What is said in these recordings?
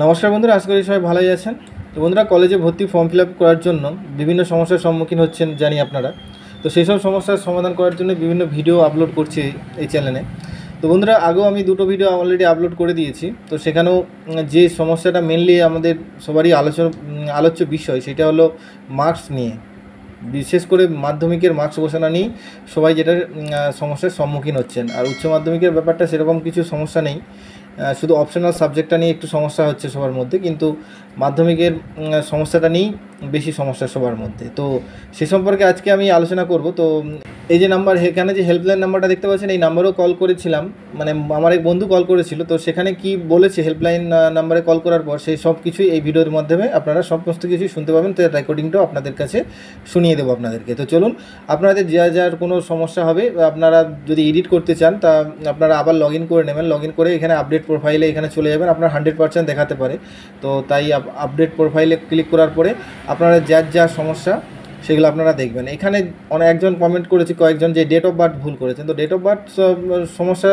নমস্কার বন্ধুরা, আশা করি সবাই ভালোই আছেন। তো বন্ধুরা, কলেজে ভর্তি ফর্ম ফিল আপ করার জন্য বিভিন্ন সমস্যার সম্মুখীন হচ্ছেন জানি আপনারা। তো সেই সব সমস্যার সমাধান করার জন্য বিভিন্ন ভিডিও আপলোড করছি এই চ্যানেলে। তো বন্ধুরা, আগেও আমি দুটো ভিডিও অলরেডি আপলোড করে দিয়েছি। তো সেখানেও যে সমস্যাটা মেনলি আমাদের সবারই আলোচ্য বিষয়, সেটা হলো মার্কস নিয়ে। বিশেষ করে মাধ্যমিকের মার্কস বসানো নিয়েই সবাই যেটার সমস্যার সম্মুখীন হচ্ছেন। আর উচ্চ মাধ্যমিকের ব্যাপারটা সেরকম কিছু সমস্যা নেই, শুধু অপশনাল সাবজেক্টটা নিয়ে একটু সমস্যা হচ্ছে সবার মধ্যে, কিন্তু মাধ্যমিকের সমস্যাটা নিয়েই বেশি সমস্যা সবার মধ্যে। তো সে সম্পর্কে আজকে আমি আলোচনা করব। তো এই যে নাম্বার, এখানে যে হেল্পলাইন নাম্বারটা দেখতে পাচ্ছেন, এই নাম্বারেও কল করেছিলাম, মানে আমার এক বন্ধু কল করেছিল। তো সেখানে কি বলেছে, হেল্পলাইন নাম্বারে কল করার পর সেই সব কিছুই এই ভিডিওর মাধ্যমে আপনারা সমস্ত কিছুই শুনতে পাবেন। তো রেকর্ডিংটাও আপনাদের কাছে শুনিয়ে দেবো আপনাদেরকে। তো চলুন, আপনাদের যার কোনো সমস্যা হবে, আপনারা যদি এডিট করতে চান, তা আপনারা আবার লগ ইন করে নেবেন। লগ ইন করে এখানে আপডেট প্রোফাইলে এখানে চলে যাবেন। আপনার 100% দেখাতে পারে। তো তাই আপডেট প্রোফাইলে ক্লিক করার পরে আপনারা যা সমস্যা সেগুলো আপনারা দেখবেন। এখানে একজন কমেন্ট করেছে, কয়েকজন, যে ডেট অফ বার্থ ভুল করেছেন। তো ডেট অফ বার্থ সমস্যা,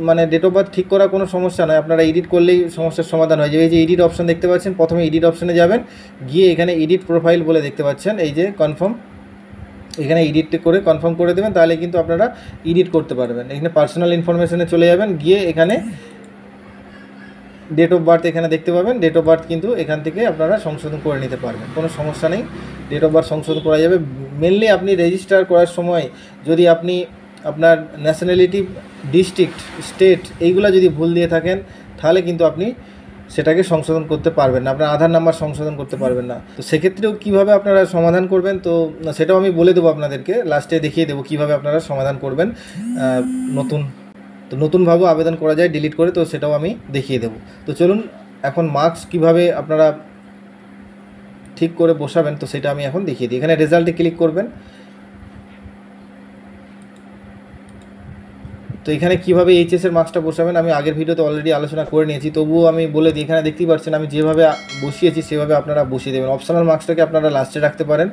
মানে ডেট অফ বার্থ ঠিক করা কোনো সমস্যা নয়, আপনারা এডিট করলেই সমস্যার সমাধান হয়ে যাবে। এই যে এডিট অপশন দেখতে পাচ্ছেন, প্রথমে এডিট অপশনে যাবেন, গিয়ে এখানে এডিট প্রোফাইল বলে দেখতে পাচ্ছেন, এই যে কনফার্ম, এখানে এডিট করে কনফার্ম করে দেবেন, তাহলে কিন্তু আপনারা এডিট করতে পারবেন। এখানে পার্সোনাল ইনফরমেশনে চলে যাবেন, গিয়ে এখানে ডেট অফ বার্থ এখানে দেখতে পাবেন। ডেট অফ বার্থ কিন্তু এখান থেকে আপনারা সংশোধন করে নিতে পারবেন, কোনো সমস্যা নেই, ডেট অফ বার্থ সংশোধন করা যাবে। মেনলি আপনি রেজিস্টার করার সময় যদি আপনি আপনার ন্যাশনালিটি, ডিস্ট্রিক্ট, স্টেট এইগুলো যদি ভুল দিয়ে থাকেন, তাহলে কিন্তু আপনি সেটাকে সংশোধন করতে পারবেন না, আপনার আধার নাম্বার সংশোধন করতে পারবেন না। তো সেক্ষেত্রেও কীভাবে আপনারা সমাধান করবেন, তো সেটাও আমি বলে দেবো আপনাদেরকে, লাস্টে দেখিয়ে দেবো কীভাবে আপনারা সমাধান করবেন। নতুনভাবেও আবেদন করা যায় ডিলিট করে, তো সেটাও আমি দেখিয়ে দেবো। তো চলুন, এখন মার্কস কীভাবে আপনারা ঠিক করে বসাবেন, তো সেটা আমি এখন দেখিয়ে দিই। এখানে রেজাল্টে ক্লিক করবেন। তো এখানে কীভাবে এইচএসের মার্কসটা বসাবেন আমি আগের ভিডিওতে অলরেডি আলোচনা করে নিয়েছি, তবুও আমি বলে দিই। এখানে দেখতেই পাচ্ছেন আমি যেভাবে বসিয়েছি সেভাবে আপনারা বসিয়ে দেবেন। অপশনাল মার্কসটাকে আপনারা লাস্টে রাখতে পারেন।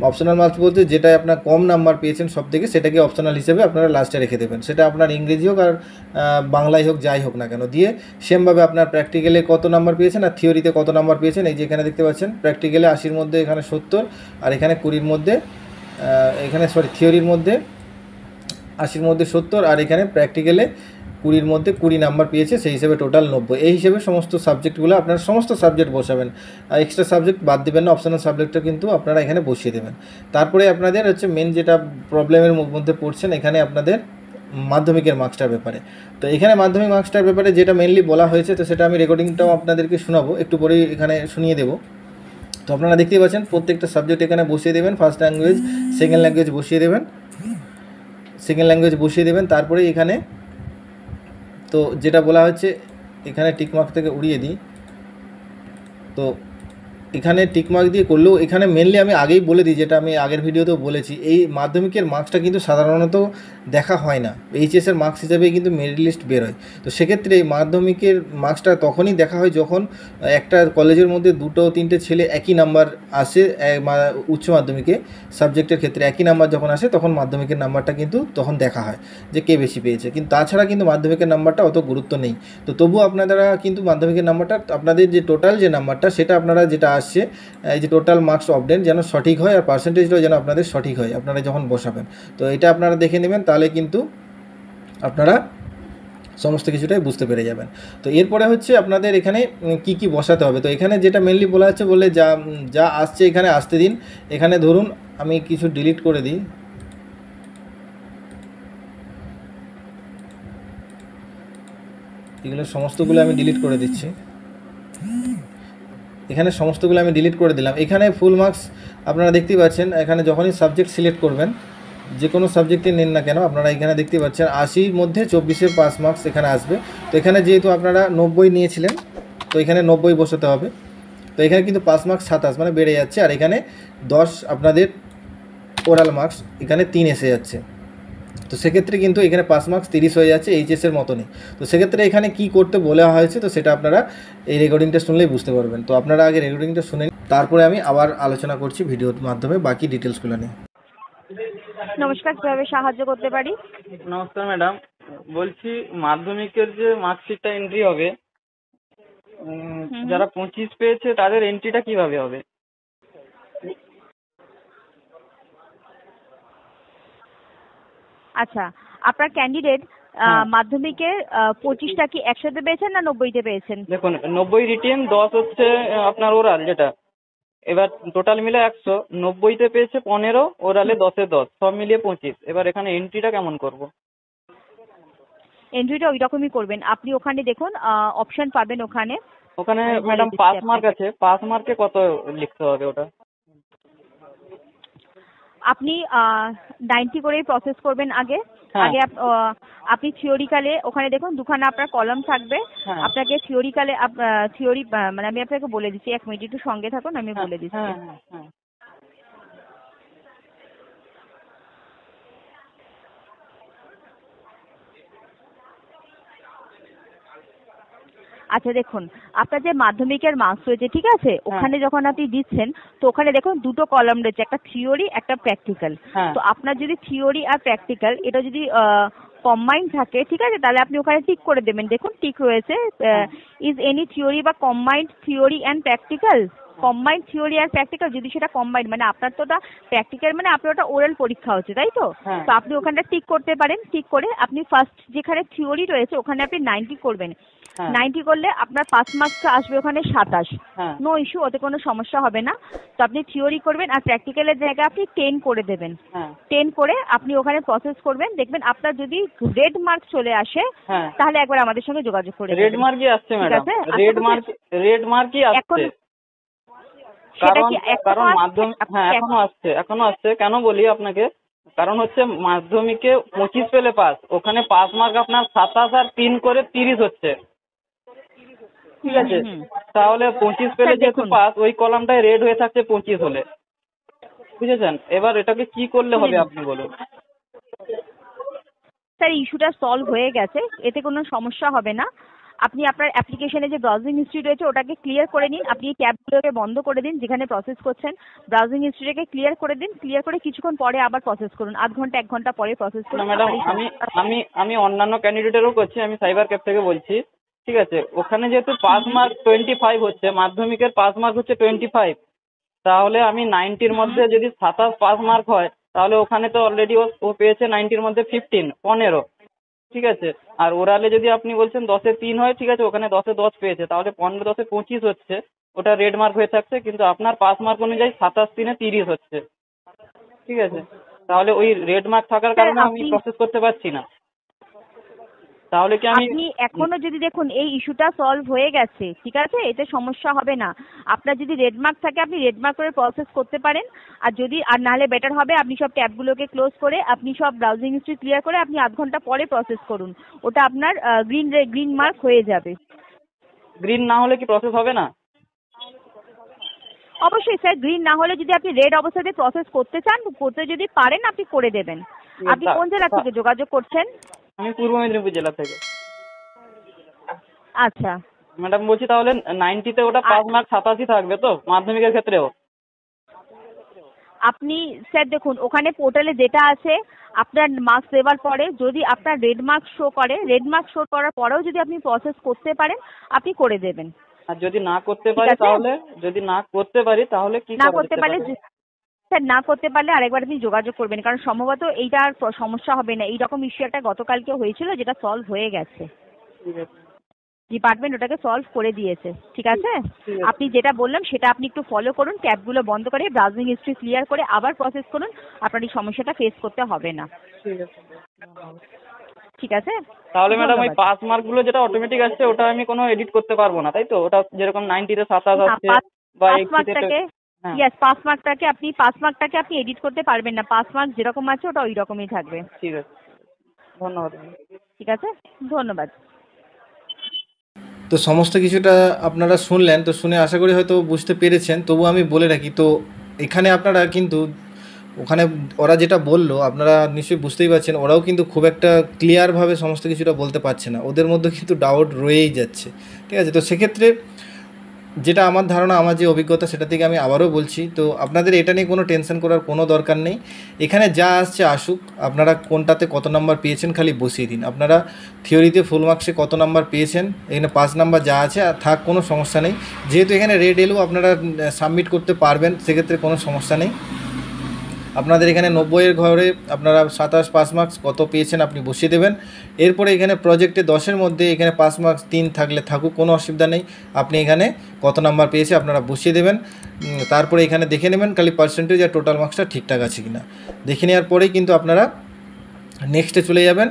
অপশনাল মার্কস বলতে যেটাই আপনার কম নাম্বার পেয়েছেন সব থেকে, সেটাকে অপশনাল হিসেবে আপনারা লাস্টে রেখে দেবেন। সেটা আপনার ইংরেজি হোক আর বাংলায় হোক, যাই হোক না কেন, দিয়ে সেমভাবে আপনার প্র্যাকটিক্যালে কত নাম্বার পেয়েছেন আর থিওরিতে কত নাম্বার পেয়েছেন, এই যে এখানে দেখতে পাচ্ছেন প্র্যাকটিক্যালে 80-র মধ্যে এখানে 70, আর এখানে 20-র মধ্যে, থিওরির মধ্যে 80-র মধ্যে 70, আর এখানে প্র্যাকটিক্যালে 20-র মধ্যে 20 নাম্বার পেয়েছে, সেই হিসেবে টোটাল 90। এই হিসেবে সমস্ত সাবজেক্টগুলো আপনারা সমস্ত সাবজেক্ট বসাবেন, আর এক্সট্রা সাবজেক্ট বাদ দেবেন না। অপশনাল সাবজেক্টটা কিন্তু আপনারা এখানে বসিয়ে দেবেন। তারপরে আপনাদের হচ্ছে মেন যেটা প্রবলেমের মধ্যে পড়ছেন, এখানে আপনাদের মাধ্যমিকের মার্কসটার ব্যাপারে। তো এখানে মাধ্যমিক মার্কসটার ব্যাপারে যেটা মেনলি বলা হয়েছে, তো সেটা আমি রেকর্ডিংটাও আপনাদেরকে শোনাবো, একটু পরেই এখানে শুনিয়ে দেবো। তো আপনারা দেখতেই পাচ্ছেন প্রত্যেকটা সাবজেক্ট এখানে বসিয়ে দেবেন। ফার্স্ট ল্যাঙ্গুয়েজ, সেকেন্ড ল্যাঙ্গুয়েজ বসিয়ে দেবেন। তারপরে এখানে তো যেটা বলা হচ্ছে, এখানে টিকমার্ক থেকে উড়িয়ে দিই। তো এখানে টিকমার্ক দিয়ে করলেও, এখানে মেনলি আমি আগেই বলে দিই, যেটা আমি আগের ভিডিওতেও বলেছি, এই মাধ্যমিকের মার্কসটা কিন্তু সাধারণত দেখা হয় না, এইচএসের মার্কস হিসাবেই কিন্তু মেরিট লিস্ট বেরোয়। তো সেক্ষেত্রে এই মাধ্যমিকের মার্কসটা তখনই দেখা হয় যখন একটা কলেজের মধ্যে 2-3টে ছেলে একই নাম্বার আসে, উচ্চ মাধ্যমিকে সাবজেক্টের ক্ষেত্রে একই নাম্বার যখন আসে, তখন মাধ্যমিকের নাম্বারটা কিন্তু তখন দেখা হয় যে কে বেশি পেয়েছে। কিন্তু তাছাড়া কিন্তু মাধ্যমিকের নাম্বারটা অত গুরুত্ব নেই। তো তবুও আপনারা কিন্তু মাধ্যমিকের নাম্বারটা, আপনাদের যে টোটাল যে নাম্বারটা, সেটা আপনারা যেটা আসছে, এই যে টোটাল মার্কস অবডেন যেন সঠিক হয়, আর পার্সেন্টেজটাও যেন আপনাদের সঠিক হয় আপনারা যখন বসাবেন। তো এটা আপনারা দেখে নেবেন, তাহলে কিন্তু আপনারা সমস্ত কিছুটাই বুঝতে পেরে যাবেন। তো এরপরে হচ্ছে আপনাদের এখানে কি কি বসাতে হবে। তো এখানে যেটা মেনলি বলা হচ্ছে, বলে যা আসছে এখানে আসতে দিন। এখানে ধরুন আমি কিছু ডিলিট করে দিই, এগুলো সমস্তগুলো আমি ডিলিট করে দিচ্ছি। এখানে সমস্তগুলো আমি ডিলিট করে দিলাম। এখানে ফুল মার্কস আপনারা দেখতেই পাচ্ছেন, এখানে যখনই সাবজেক্ট সিলেক্ট করবেন, যে কোনো সাবজেক্টে নিন না কেন, আপনারা এখানে দেখতেই পাচ্ছেন 80-র মধ্যে 24-এর পাস মার্কস এখানে আসবে। তো এখানে যেহেতু আপনারা 90 নিয়েছিলেন, তো এখানে 90 বসাতে হবে। তো এখানে কিন্তু পাস মার্কস 27, মানে বেড়ে যাচ্ছে। আর এখানে 10 আপনাদের ওরাল মার্কস, এখানে 3 এসে যাচ্ছে। তো সেক্ষেত্রে কিন্তু এখানে পাস মার্কস 30 হয়ে যাচ্ছে, এইচএসের মতনই। তো সেক্ষেত্রে এখানে কি করতে বলা হয়েছে, তো সেটা আপনারা এই রেকর্ডিংটা শুনলেই বুঝতে পারবেন। তো আপনারা আগে রেকর্ডিংটা শুনে তারপরে আমি আবার আলোচনা করছি ভিডিওর মাধ্যমে বাকি ডিটেলসগুলো নিয়ে। নমস্কার, কিভাবে সাহায্য করতে পারি? নমস্কার ম্যাডাম, বলছি মাধ্যমিকের যে মার্কশিটটা এন্ট্রি হবে, হুম। যারা 25 পেয়েছে তাদের এন্ট্রিটা কিভাবে হবে? আচ্ছা, আপনার ক্যান্ডিডেট হ্যাঁ মাধ্যমিকে 25টা কি একসাথে পেয়েছেন না 90তে পেয়েছেন? দেখুন, 90 রিটেন, 10 হচ্ছে আপনার ওরাল যেটা, এবার টোটাল মিলে 100, 90তে পেয়েছে 15, ওরালে 10-এ 10, সব মিলিয়ে 25। এবার এখানে এন্ট্রিটা কেমন করব? এন্ট্রিটা ওই রকমই করবেন। আপনি ওখানে দেখুন অপশন পাবেন ওখানে। ওখানে আমি বলে ম্যাডাম দিচ্ছি পাস মার্ক আপনাকে। আছে, পাস মার্কে কত লিখতে হবে ওটা? আপনি 90 করেই প্রসেস করবেন আগে। হ্যাঁ আগে আপনি থিওরিক্যালে ওখানে দেখুন দুখানা আপনার কলাম থাকবে। হ্যাঁ আপনাকে থিওরিক্যালে থিওরি মানে আমি আপনাকে বলে দিচ্ছি, 1 মিনিট একটু সঙ্গে থাকুন, আমি হ্যাঁ বলে দিচ্ছি। হ্যাঁ হ্যাঁ হ্যাঁ আচ্ছা দেখুন, আপনার যে মাধ্যমিকের মার্কস রয়েছে ঠিক আছে, হ্যাঁ ওখানে যখন আপনি দিচ্ছেন তো ওখানে দেখুন দুটো কলাম রয়েছে, একটা থিওরি একটা প্র্যাকটিক্যাল। হ্যাঁ তো আপনার যদি থিওরি আর প্র্যাকটিক্যাল এটা যদি কম্বাইন থাকে ঠিক আছে, তাহলে আপনি ওখানে টিক করে দেবেন। দেখুন টিক রয়েছে, হ্যাঁ ইজ এনি থিওরি বা combined theory and practical. Combined theory আর প্র্যাকটিক্যাল, যদি সেটা কম্বাইন্ড মানে আপনার তো ওটা প্র্যাকটিক্যাল মানে আপনার ওটা ওরাল পরীক্ষা হচ্ছে তাই তো। হ্যাঁ তো আপনি ওখানটা টিক করতে পারেন। টিক করে আপনি ফার্স্ট যেখানে থিওরি রয়েছে ওখানে আপনি 90 করবেন। হ্যাঁ 90 করলে আপনার পাস মার্কস আসবে ওখানে 27। হ্যাঁ নো ইস্যু, ওতে কোনো সমস্যা হবে না। তো আপনি থিওরি করবেন আর প্র্যাকটিক্যালের জায়গায় আপনি 10 করে দেবেন। হ্যাঁ 10 করে আপনি ওখানে প্রসেস করবেন, দেখবেন আপনার যদি রেড মার্ক চলে আসে হ্যাঁ তাহলে একবার আমাদের সঙ্গে যোগাযোগ করে রেড নেবেন। মার্কই আসছে ঠিক ম্যাডাম, আছে? রেড মার্কই এখন আসছে। সেটা কারণ কি কারণ এখনো আসছে? মাধ্যমিক, হ্যাঁ এখনো আসছে। কেন বলি আপনাকে, কারণ হচ্ছে মাধ্যমিকে 25 পেলে পাস, ওখানে পাস মার্ক আপনার 27 আর 3 করে 30 হচ্ছে। ঠিক আছে, হুম। তাহলে 25 পেলে স্যার যেহেতু দেখুন, পাস, ওই কলামটায় রেড হয়ে থাকছে 25 হলে। বুঝেছেন? এবার এটাকে কি করলে শুনে হবে নিন। আপনি বলুন। স্যার ইস্যুটা সলভ হয়ে গেছে, এতে কোনো সমস্যা হবে না। আপনি আপনার অ্যাপ্লিকেশনে যে ব্রাউজিং হিস্ট্রি রয়েছে ওটাকে ক্লিয়ার করে নিন। আপনি এই ট্যাবগুলোকে বন্ধ করে দিন যেখানে প্রসেস করছেন। ব্রাউজিং হিস্ট্রিটাকে ক্লিয়ার করে দিন। ক্লিয়ার করে কিছুক্ষণ পরে আবার প্রসেস করুন, আধ ঘন্টা 1 ঘন্টা পরে প্রসেস না করুন। ম্যাডাম, আপনার এই আমি সমস্যাটা আমি আমি অন্যান্য ক্যান্ডিডেটেরও করছি, আমি সাইবার ক্যাফ থেকে বলছি। ঠিক আছে, ওখানে যেহেতু পাস মার্ক 25 হচ্ছে, মাধ্যমিকের পাস মার্ক হচ্ছে 25, তাহলে আমি 90-র মধ্যে যদি 27 পাস মার্ক হয়, তাহলে ওখানে তো অলরেডি ও পেয়েছে 90-র মধ্যে 15। ঠিক আছে, আর ওরালে যদি আপনি বলছেন 10-এ 3 হয়, ঠিক আছে, ওখানে 10-এ 10 পেয়েছে, তাহলে 15-10-এ 25 হচ্ছে। ওটা রেড মার্ক হয়ে থাকছে, কিন্তু আপনার পাস মার্ক অনুযায়ী 27-3-এ 30 হচ্ছে। ঠিক আছে, তাহলে ওই রেড মার্ক থাকার স্যার কারণে আমি আপনি প্রসেস করতে পারছি না। তাহলে কি আমি? আপনি এখনো যদি দেখুন এই ইস্যুটা সলভ হয়ে গেছে ঠিক আছে, এতে সমস্যা হবে না। আপনার যদি রেড মার্ক থাকে আপনি রেড মার্ক করে প্রসেস করতে পারেন। আর যদি আর নাহলে বেটার হবে আপনি সব ট্যাবগুলোকে ক্লোজ করে আপনি সব ব্রাউজিং হিস্ট্রি ক্লিয়ার করে আপনি আধ ঘন্টা পরে প্রসেস করুন। ওটা আপনার গ্রিন মার্ক হয়ে যাবে। গ্রিন না হলে কি প্রসেস হবে না? অবশ্যই স্যার, গ্রিন না হলে যদি আপনি রেড অবস্থাতে প্রসেস করতে চান, করতে যদি পারেন আপনি করে দেবেন। ঠিক আছে, আপনি কোন জেলা থেকে যোগাযোগ করছেন? আমি পূর্ব মেদিনীপুর জেলা থেকে। আচ্ছা। ম্যাডাম বলছি, তাহলে 90-তে ওটা পাস মার্ক 87 থাকবে তো মাধ্যমিকের ক্ষেত্রেও? আপনি স্যার দেখুন ওখানে পোর্টালে যেটা আছে আপনার মার্কস দেওয়ার পরে যদি আপনার রেড মার্ক শো করে, রেড মার্ক শো করার পরেও যদি আপনি প্রসেস করতে পারেন আপনি করে দেবেন। আর যদি না করতে ঠিক পারি আছে? তাহলে? যদি না করতে পারি তাহলে কি না করা করতে যেতে পারলে পারে? স্যার না করতে পারলে আরেকবার আপনি যোগাযোগ করবেন, কারণ সম্ভবত এইটা আর সমস্যা হবে না। এইরকম ইস্যু একটা গতকালকে হয়েছিল যেটা সলভ হয়ে গেছে। ঠিক আছে, ডিপার্টমেন্ট ওটাকে সলভ করে দিয়েছে। ঠিক আছে, ঠিক আছে, আপনি যেটা বললাম সেটা আপনি একটু ফলো করুন, ট্যাবগুলো বন্ধ করে ব্রাউজিং হিস্ট্রি ক্লিয়ার করে আবার প্রসেস করুন। আপনার এই সমস্যাটা ফেস করতে হবে না। ঠিক আছে। ঠিক আছে, তাহলে ম্যাডাম ওই ধন্যবাদ। পাস মার্ক গুলো যেটা অটোমেটিক আসছে ওটা আমি কোনো এডিট করতে পারবো না, তাই তো? ওটা যেরকম 90-তে 27 না, আসছে বা 80-তে। হ্যাঁ, পাস মার্কটাকে আপনি এডিট করতে পারবেন না। পাস মার্ক যেরকম আছে ওটা ওই রকমই থাকবে। ঠিক আছে, ধন্যবাদ। ঠিক আছে, ধন্যবাদ। তো সমস্ত কিছুটা আপনারা শুনলেন, তো শুনে আশা করি হয়তো বুঝতে পেরেছেন। তবু আমি বলে রাখি, তো এখানে আপনারা কিন্তু ওখানে ওরা যেটা বললো আপনারা নিশ্চয়ই বুঝতেই পারছেন, ওরাও কিন্তু খুব একটা ক্লিয়ারভাবে সমস্ত কিছুটা বলতে পারছে না, ওদের মধ্যে কিন্তু ডাউট রয়েই যাচ্ছে। ঠিক আছে, তো সেক্ষেত্রে যেটা আমার ধারণা, আমার যে অভিজ্ঞতা সেটা থেকে আমি আবারও বলছি, তো আপনাদের এটা নিয়ে কোনো টেনশন করার কোনো দরকার নেই। এখানে যা আসছে আসুক, আপনারা কোনটাতে কত নাম্বার পেয়েছেন খালি বসিয়ে দিন। আপনারা থিওরিতে ফুল মার্কসে কত নাম্বার পেয়েছেন, এখানে 5 নাম্বার যা আছে আর থাক, কোনো সমস্যা নেই। যেহেতু এখানে রেড এলেও আপনারা সাবমিট করতে পারবেন, সেক্ষেত্রে কোনো সমস্যা নেই। আপনাদের এখানে 90-এর ঘরে আপনারা 27 পাস মার্কস কত পেয়েছেন আপনি বসিয়ে দেবেন। এরপরে এখানে প্রজেক্টে 10-এর মধ্যে এখানে পাস মার্কস 3 থাকলে থাকুক, কোনো অসুবিধা নেই। আপনি এখানে কত নাম্বার পেয়েছে আপনারা বসিয়ে দেবেন। তারপরে এখানে দেখে নেবেন খালি পার্সেন্টেজ আর টোটাল মার্কসটা ঠিকঠাক আছে কিনা। দেখে নেওয়ার পরেই কিন্তু আপনারা নেক্সটে চলে যাবেন।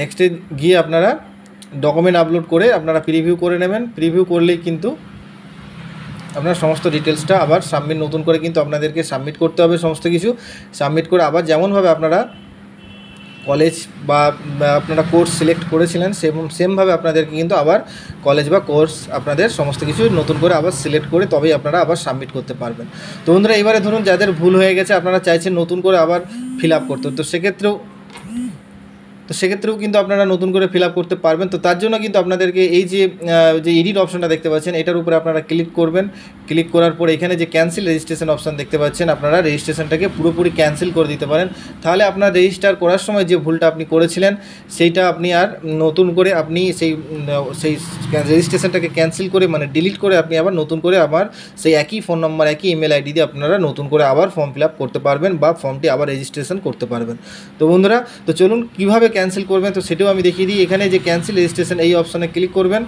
নেক্সটে গিয়ে আপনারা ডকুমেন্ট আপলোড করে আপনারা প্রিভিউ করে নেবেন। প্রিভিউ করলেই কিন্তু আপনার সমস্ত ডিটেলসটা আবার সাবমিট, নতুন করে কিন্তু আপনাদেরকে সাবমিট করতে হবে। সমস্ত কিছু সাবমিট করে আবার যেমনভাবে আপনারা কলেজ বা আপনারা কোর্স সিলেক্ট করেছিলেন সেমভাবে আপনাদেরকে কিন্তু আবার কলেজ বা কোর্স আপনাদের সমস্ত কিছু নতুন করে আবার সিলেক্ট করে তবেই আপনারা আবার সাবমিট করতে পারবেন। তো বন্ধুরা, এবারে ধরুন যাদের ভুল হয়ে গেছে, আপনারা চাইছেন নতুন করে আবার ফিল আপ করতে, তো সেক্ষেত্রেও কিন্তু আপনারা নতুন করে ফিল আপ করতে পারবেন। তো তার জন্য কিন্তু আপনাদেরকে এই যে এডিট অপশনটা দেখতে পাচ্ছেন, এটার উপরে আপনারা ক্লিক করবেন। ক্লিক করার পর এখানে যে ক্যান্সেল রেজিস্ট্রেশন অপশন দেখতে পাচ্ছেন, আপনারা রেজিস্ট্রেশনটাকে পুরোপুরি ক্যান্সেল করে দিতে পারেন। তাহলে আপনার রেজিস্টার করার সময় যে ভুলটা আপনি করেছিলেন সেইটা আপনি আর নতুন করে আপনি সেই রেজিস্ট্রেশনটাকে ক্যান্সেল করে মানে ডিলিট করে আপনি আবার নতুন করে আবার সেই একই ফোন নম্বর একই ইমেল আইডি দিয়ে আপনারা নতুন করে আবার ফর্ম ফিল আপ করতে পারবেন বা ফর্মটি আবার রেজিস্ট্রেশন করতে পারবেন। তো বন্ধুরা, তো চলুন কীভাবে ক্যান্সেল করবেন তো সেটাও আমি দেখিয়ে দিই। এখানে যে ক্যান্সেল রেজিস্ট্রেশন এই অপশানে ক্লিক করবেন।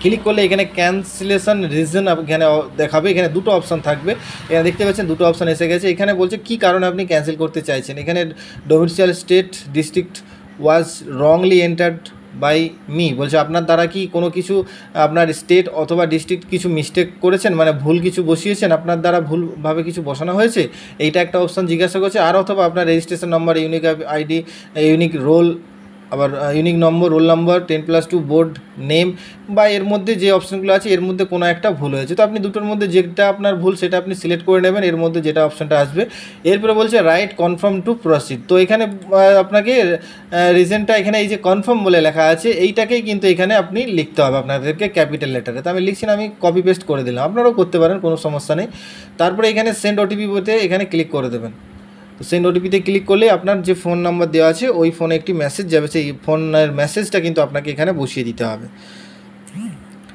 ক্লিক করলে এখানে ক্যান্সেলেশন রিজন এখানে দেখাবে। এখানে দুটো অপশান থাকবে, এখানে দেখতে পাচ্ছেন দুটো অপশান এসে গেছে। এখানে বলছে কী কারণে আপনি ক্যান্সেল করতে চাইছেন। এখানে domicile state district was wrongly entered by me, বলছে আপনার দ্বারা কি কোনো কিছু আপনার স্টেট অথবা ডিস্ট্রিক্ট কিছু মিস্টেক করেছেন, মানে ভুল কিছু বসিয়েছেন, আপনার দ্বারা ভুলভাবে কিছু বসানো হয়েছে, এইটা একটা অপশান জিজ্ঞাসা করছে। আর অথবা আপনার registration number, unique ID, unique roll, আবার unique number, roll number, 10+2 board name বা এর মধ্যে যে অপশানগুলো আছে এর মধ্যে কোনো একটা ভুল হয়েছে। তো আপনি দুটোর মধ্যে যেটা আপনার ভুল সেটা আপনি সিলেক্ট করে নেবেন, এর মধ্যে যেটা অপশানটা আসবে। এরপরে বলছে রাইট কনফার্ম টু প্রসিড। তো এখানে আপনাকে রিজনটা এখানে এই যে কনফার্ম বলে লেখা আছে এইটাকেই কিন্তু এখানে আপনি লিখতে হবে আপনাদেরকে ক্যাপিটাল লেটারে। তো আমি লিখছি না, আমি কপি পেস্ট করে দিলাম, আপনারাও করতে পারেন, কোনো সমস্যা নেই। তারপরে এখানে সেন্ড ওটিপি বলতে এখানে ক্লিক করে দেবেন। তো সেন্ড ওটিপিতে ক্লিক করলে আপনার যে ফোন নাম্বার দেওয়া আছে ওই ফোনে একটি মেসেজ যাবে, সেই ফোনের মেসেজটা কিন্তু আপনাকে এখানে বসিয়ে দিতে হবে।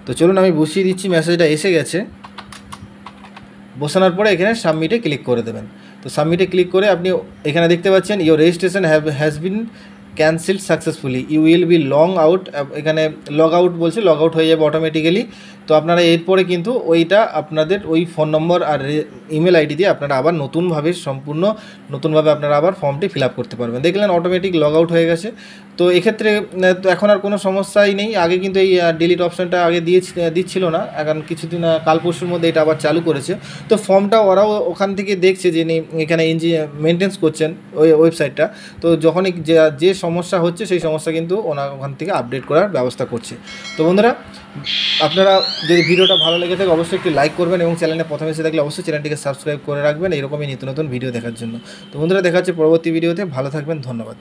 তো চলুন আমি বসিয়ে দিচ্ছি, মেসেজটা এসে গেছে। বসানোর পরে এখানে সাবমিটে ক্লিক করে দেবেন। তো সাবমিটে ক্লিক করে আপনি এখানে দেখতে পাচ্ছেন your registration has been cancelled successfully, you will be লং আউট, এখানে লগ আউট বলছে, লগ আউট হয়ে যাবে অটোমেটিক্যালি। তো আপনারা এরপরে কিন্তু ওইটা আপনাদের ওই ফোন নম্বর আর ইমেল আইডি দিয়ে আপনারা আবার সম্পূর্ণ নতুনভাবে আপনারা আবার ফর্মটি ফিল আপ করতে পারবেন। দেখলেন অটোমেটিক লগ আউট হয়ে গেছে। তো এক্ষেত্রে তো এখন আর কোনো সমস্যাই নেই। আগে কিন্তু এই ডিলিট অপশানটা আগে দিচ্ছিল না, এখন কিছুদিন কাল পরশুর মধ্যে এটা আবার চালু করেছে। তো ফর্মটা ওরাও ওখান থেকে দেখছে যে এখানে মেনটেন্স করছেন ওই ওয়েবসাইটটা। তো যখনই যে সমস্যা হচ্ছে সেই সমস্যা কিন্তু ওখান থেকে আপডেট করার ব্যবস্থা করছে। তো বন্ধুরা, আপনারা যদি ভিডিওটা ভালো লেগে থাকে অবশ্যই একটি লাইক করবেন এবং চ্যানেলে প্রথমে এসে থাকলে অবশ্যই চ্যানেলটিকে সাবস্ক্রাইব করে রাখবেন এরকমই নিত্য নতুন ভিডিও দেখার জন্য। তো বন্ধুরা, দেখা হচ্ছে পরবর্তী ভিডিওতে। ভালো থাকবেন, ধন্যবাদ।